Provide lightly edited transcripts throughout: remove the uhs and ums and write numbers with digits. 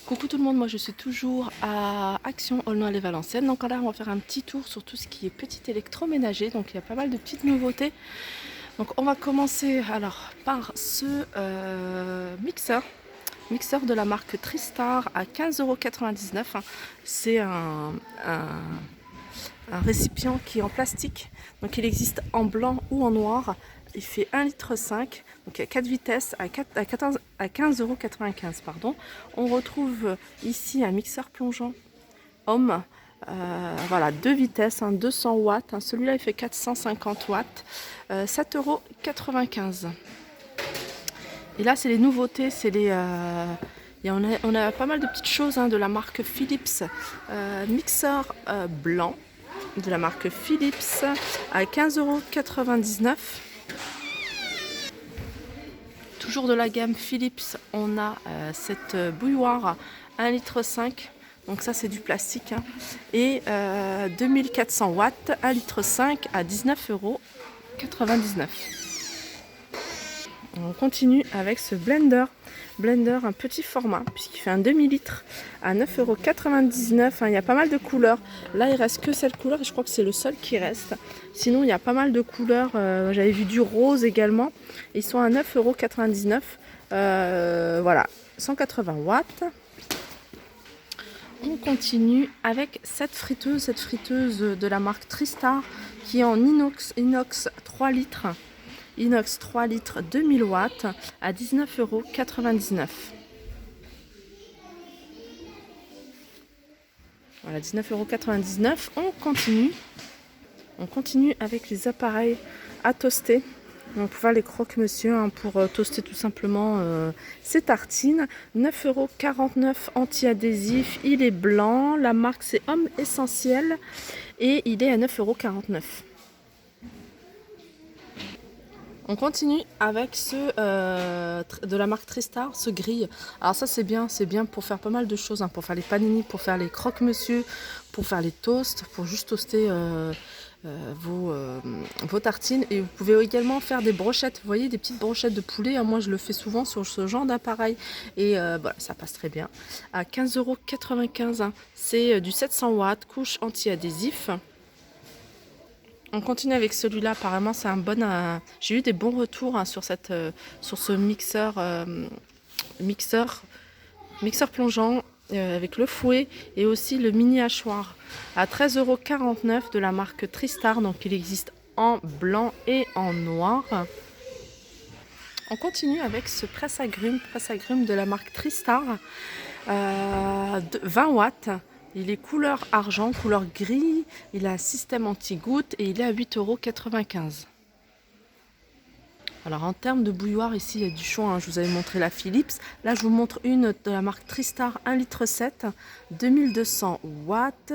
Coucou tout le monde, moi je suis toujours à Action Aulnoy-les-Valenciennes. Donc là on va faire un petit tour sur tout ce qui est petit électroménager. Donc il y a pas mal de petites nouveautés. Donc on va commencer alors par ce mixeur de la marque Tristar à 15,99 €. C'est un récipient qui est en plastique. Donc il existe en blanc ou en noir. Il fait 1,5 litre, donc il y a 4 vitesses à 15,95 €. Pardon. On retrouve ici un mixeur plongeant homme. Voilà, 2 vitesses, 200 watts. Celui-là il fait 450 watts. 7,95 €. Et là c'est les nouveautés, c'est les... on a pas mal de petites choses de la marque Philips. Mixeur blanc de la marque Philips à 15,99 €. Toujours de la gamme Philips, on a cette bouilloire 1,5 litre. Donc ça c'est du plastique. Et 2400 watts, 1,5 litre à 19,99 €. On continue avec ce blender, un petit format, puisqu'il fait un demi-litre à 9,99 €. Il y a pas mal de couleurs. Là, il reste que cette couleur et je crois que c'est le seul qui reste. Sinon, il y a pas mal de couleurs. J'avais vu du rose également. Ils sont à 9,99 €. Voilà, 180 watts. On continue avec cette friteuse de la marque Tristar qui est en inox 3 litres. Inox 3 litres 2000 watts à 19,99 €. Voilà, 19,99 €. On continue avec les appareils à toaster. On peut faire les croque-monsieur pour toaster tout simplement ses tartines. 9,49 € anti-adhésif. Il est blanc. La marque c'est Homme Essentiel et il est à 9,49 €. On continue avec ce de la marque Tristar, ce grille. Alors ça c'est bien pour faire pas mal de choses, pour faire les panini, pour faire les croque-monsieur, pour faire les toasts, pour juste toaster vos tartines. Et vous pouvez également faire des brochettes, vous voyez, des petites brochettes de poulet. Moi je le fais souvent sur ce genre d'appareil et voilà, ça passe très bien. À 15,95 €, c'est du 700 watts, couche anti-adhésif. On continue avec celui-là, apparemment c'est un bon... J'ai eu des bons retours sur ce mixeur plongeant avec le fouet et aussi le mini hachoir à 13,49 € de la marque Tristar. Donc il existe en blanc et en noir. On continue avec ce presse-agrumes de la marque Tristar, 20 watts. Il est couleur argent, couleur gris, il a un système anti-goutte et il est à 8,95 €. Alors en termes de bouilloire, ici il y a du choix, je vous avais montré la Philips. Là je vous montre une de la marque Tristar 1,7 litre, 2200 watts.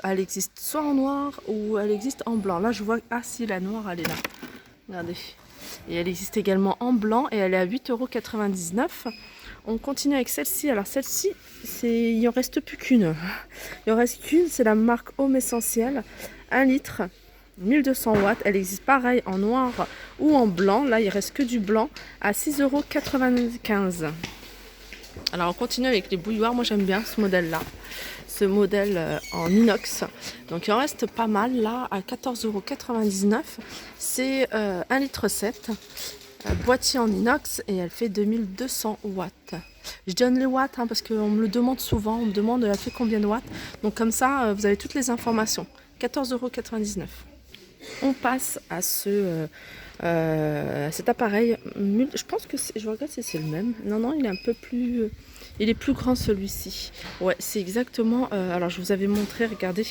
Elle existe soit en noir ou elle existe en blanc. Là je vois, ah si, la noire elle est là, regardez. Et elle existe également en blanc et elle est à 8,99 €. On continue avec celle-ci. Alors celle-ci, il n'y en reste plus qu'une. Il en reste qu'une, c'est la marque Homme Essentiel, 1 litre, 1200 watts. Elle existe pareil en noir ou en blanc. Là, il reste que du blanc à 6,95 €. Alors on continue avec les bouilloires. Moi j'aime bien ce modèle-là. Ce modèle en inox. Donc il en reste pas mal là à 14,99 €. C'est 1 litre 7. Boîtier en inox et elle fait 2200 watts. Je donne les watts parce qu'on me le demande souvent, on me demande elle fait combien de watts. Donc comme ça vous avez toutes les informations. 14,99 €. On passe à cet appareil. Je pense que je regarde si c'est le même. Non, il est un peu plus... il est plus grand celui-ci. Ouais, c'est exactement... alors je vous avais montré, regardez.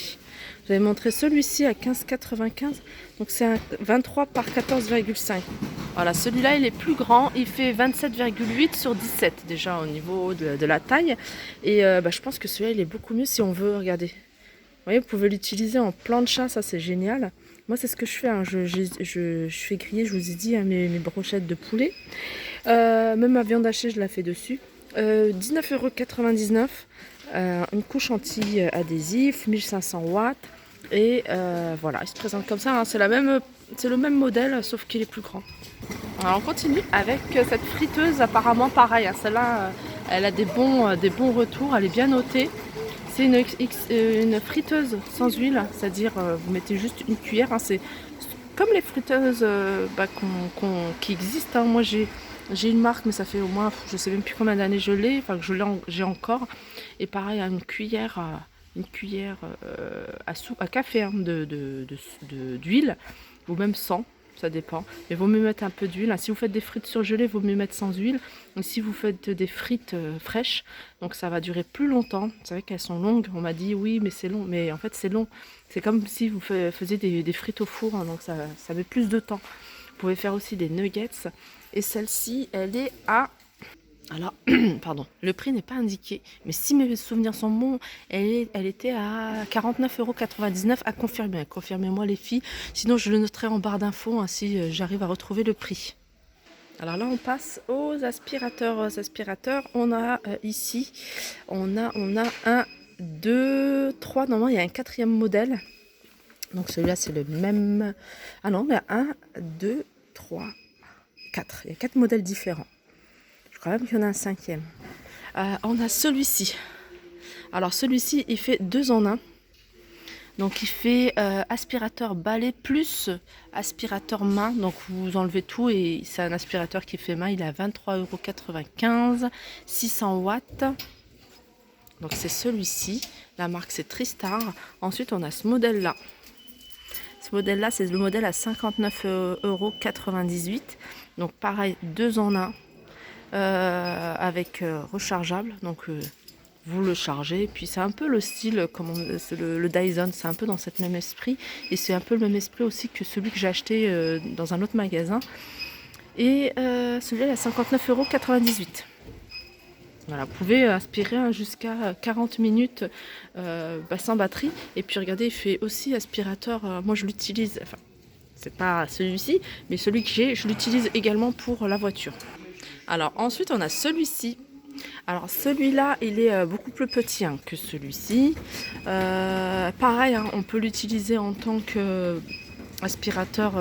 J'avais montré celui-ci à 15,95 €. Donc c'est un 23 par 14,5. Voilà, celui-là il est plus grand. Il fait 27,8 sur 17 déjà au niveau de la taille. Et je pense que celui-là il est beaucoup mieux si on veut, regardez. Vous voyez, vous pouvez l'utiliser en plancha, ça c'est génial. Moi c'est ce que je fais, je fais griller, je vous ai dit, mes brochettes de poulet. Même ma viande hachée je la fais dessus. 19,99 €. Une couche anti-adhésif, 1500 watts. Et voilà, il se présente comme ça, c'est le même modèle sauf qu'il est plus grand. Alors on continue avec cette friteuse, apparemment pareil, celle-là Elle a des bons retours, elle est bien notée. C'est une friteuse sans huile, c'est-à-dire vous mettez juste une cuillère. Hein, c'est comme les friteuses qui existent. Hein. Moi j'ai une marque, mais ça fait au moins, je sais même plus combien d'années je l'ai, enfin que j'ai encore. Et pareil, une cuillère à café hein, d'huile, ou même sans. Ça dépend. Mais vaut mieux mettre un peu d'huile. Si vous faites des frites surgelées, vaut mieux mettre sans huile. Et si vous faites des frites fraîches, donc ça va durer plus longtemps. Vous savez qu'elles sont longues. On m'a dit oui, mais c'est long. Mais en fait, c'est long. C'est comme si vous faisiez des frites au four. Hein, donc ça met plus de temps. Vous pouvez faire aussi des nuggets. Et celle-ci, elle est à... Alors, pardon, le prix n'est pas indiqué, mais si mes souvenirs sont bons, elle était à 49,99 € à confirmer. Confirmez-moi les filles, sinon je le noterai en barre d'infos hein, si j'arrive à retrouver le prix. Alors là, on passe aux aspirateurs. Aux aspirateurs, on a ici, on a 1, 2, 3, normalement il y a un quatrième modèle. Donc celui-là c'est le même... Ah non, il y a 1, 2, 3, 4. Il y a 4 modèles différents. Quand même qu'il y en a un cinquième. On a celui-ci. Alors celui-ci, il fait 2 en 1. Donc il fait aspirateur balai plus aspirateur main. Donc vous enlevez tout et c'est un aspirateur qui fait main. Il est à 23,95 €, 600 watts. Donc c'est celui-ci. La marque c'est Tristar. Ensuite on a ce modèle-là. Ce modèle-là, c'est le modèle à 59,98 €. Donc pareil, 2 en 1. Avec rechargeable, donc vous le chargez, puis c'est un peu le style comme le Dyson, c'est un peu dans cette même esprit, et c'est un peu le même esprit aussi que celui que j'ai acheté dans un autre magasin, et celui-là il est à 59,98 €. Voilà, vous pouvez aspirer jusqu'à 40 minutes sans batterie, et puis regardez, il fait aussi aspirateur, moi je l'utilise, enfin c'est pas celui-ci, mais celui que j'ai, je l'utilise également pour la voiture. Alors ensuite on a celui-ci. Alors celui-là il est beaucoup plus petit hein, que celui-ci. Pareil, hein, on peut l'utiliser en tant que aspirateur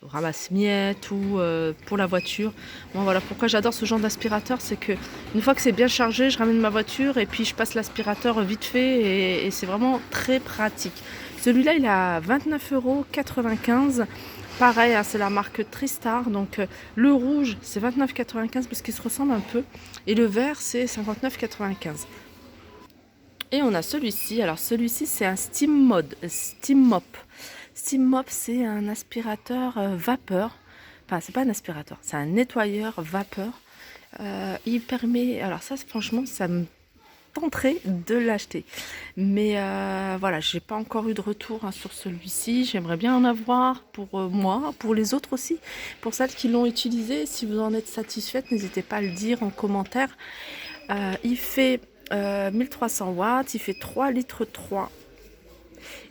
ramasse-miettes ou pour la voiture. Bon, voilà pourquoi j'adore ce genre d'aspirateur, c'est que une fois que c'est bien chargé, je ramène ma voiture et puis je passe l'aspirateur vite fait et c'est vraiment très pratique. Celui-là il est à 29,95 €. Pareil, hein, c'est la marque Tristar, donc le rouge c'est 29,95 € parce qu'il se ressemble un peu, et le vert c'est 59,95 €. Et on a celui-ci, alors celui-ci c'est un Steam Mop. Steam Mop c'est un aspirateur vapeur, enfin c'est pas un aspirateur, c'est un nettoyeur vapeur. Il permet, alors ça franchement ça me tenterai de l'acheter, mais voilà, j'ai pas encore eu de retour hein, sur celui-ci. J'aimerais bien en avoir pour moi, pour les autres aussi, pour celles qui l'ont utilisé. Si vous en êtes satisfaite, n'hésitez pas à le dire en commentaire. Il fait 1300 watts, il fait 3 litres 3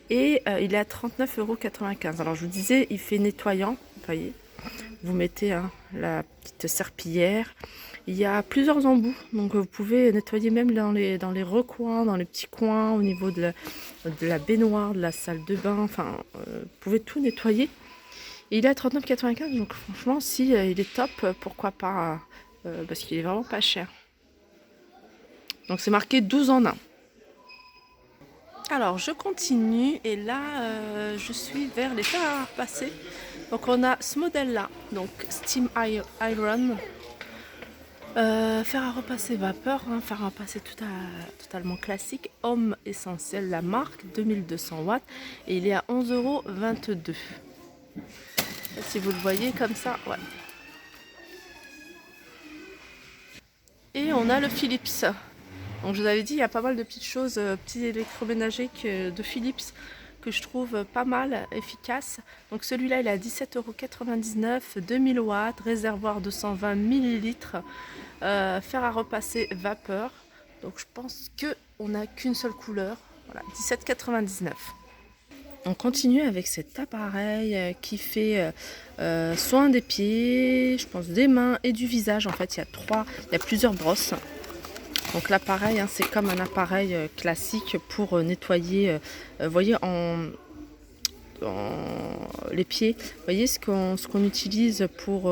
et il est à 39,95 €. Alors je vous disais, il fait nettoyant, vous voyez, vous mettez hein, la petite serpillière. Il y a plusieurs embouts, donc vous pouvez nettoyer même dans les recoins, dans les petits coins, au niveau de la baignoire, de la salle de bain, enfin, vous pouvez tout nettoyer. Et il est à 39,95 €, donc franchement, si il est top, pourquoi pas, parce qu'il est vraiment pas cher. Donc c'est marqué 12 en 1. Alors je continue, et là, je suis vers les fers à repasser. Donc on a ce modèle-là, donc Steam Iron. Fer à repasser vapeur, hein, fer à repasser totalement classique, homme essentiel, la marque, 2200 watts, et il est à 11,22 €. Si vous le voyez comme ça, ouais. Et on a le Philips. Donc je vous avais dit, il y a pas mal de petites choses, petits électroménagers de Philips que je trouve pas mal efficace. Donc celui-là il est à 17,99 €, 2000 watts, réservoir 220 ml, fer à repasser vapeur. Donc je pense qu'on n'a qu'une seule couleur. Voilà, 17,99 €. On continue avec cet appareil qui fait soin des pieds, je pense des mains et du visage. En fait il y a plusieurs brosses. Donc l'appareil, hein, c'est comme un appareil classique pour nettoyer, voyez, les pieds. Vous voyez ce qu'on utilise pour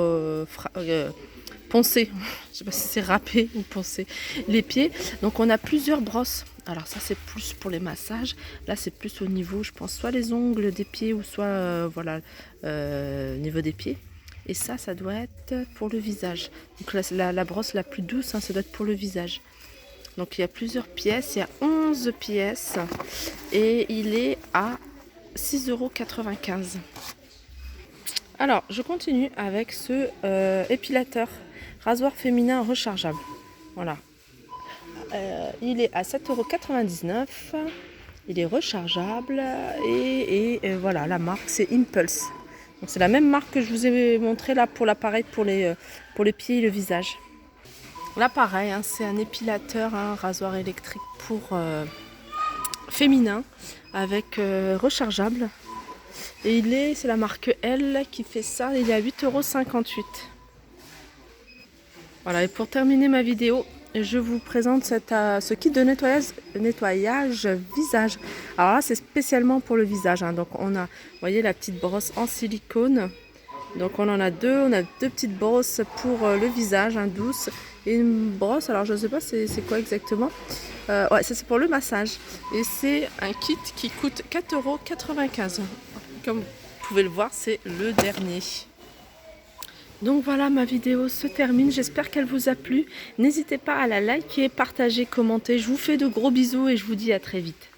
poncer, je sais pas si c'est râper ou poncer les pieds. Donc on a plusieurs brosses. Alors ça c'est plus pour les massages. Là c'est plus au niveau, je pense, soit les ongles des pieds ou soit voilà, au niveau des pieds. Et ça doit être pour le visage. Donc la brosse la plus douce, hein, ça doit être pour le visage. Donc il y a plusieurs pièces, il y a 11 pièces et il est à 6,95 €. Alors je continue avec ce épilateur rasoir féminin rechargeable. Voilà. Il est à 7,99 €. Il est rechargeable et voilà, la marque c'est Impulse. Donc c'est la même marque que je vous ai montré là pour l'appareil pour les pieds et le visage. Là pareil, hein, c'est un épilateur, un rasoir électrique pour féminin avec rechargeable. Et c'est la marque L qui fait ça, il est à 8,58 €. Voilà, et pour terminer ma vidéo, je vous présente ce kit de nettoyage visage. Alors là, c'est spécialement pour le visage, hein. Donc on a, vous voyez, la petite brosse en silicone. Donc on en a deux, on a deux petites brosses pour le visage, hein, douce, et une brosse, alors je ne sais pas c'est quoi exactement. Ouais, ça c'est pour le massage. Et c'est un kit qui coûte 4,95 €. Comme vous pouvez le voir, c'est le dernier. Donc voilà, ma vidéo se termine, j'espère qu'elle vous a plu. N'hésitez pas à la liker, partager, commenter. Je vous fais de gros bisous et je vous dis à très vite.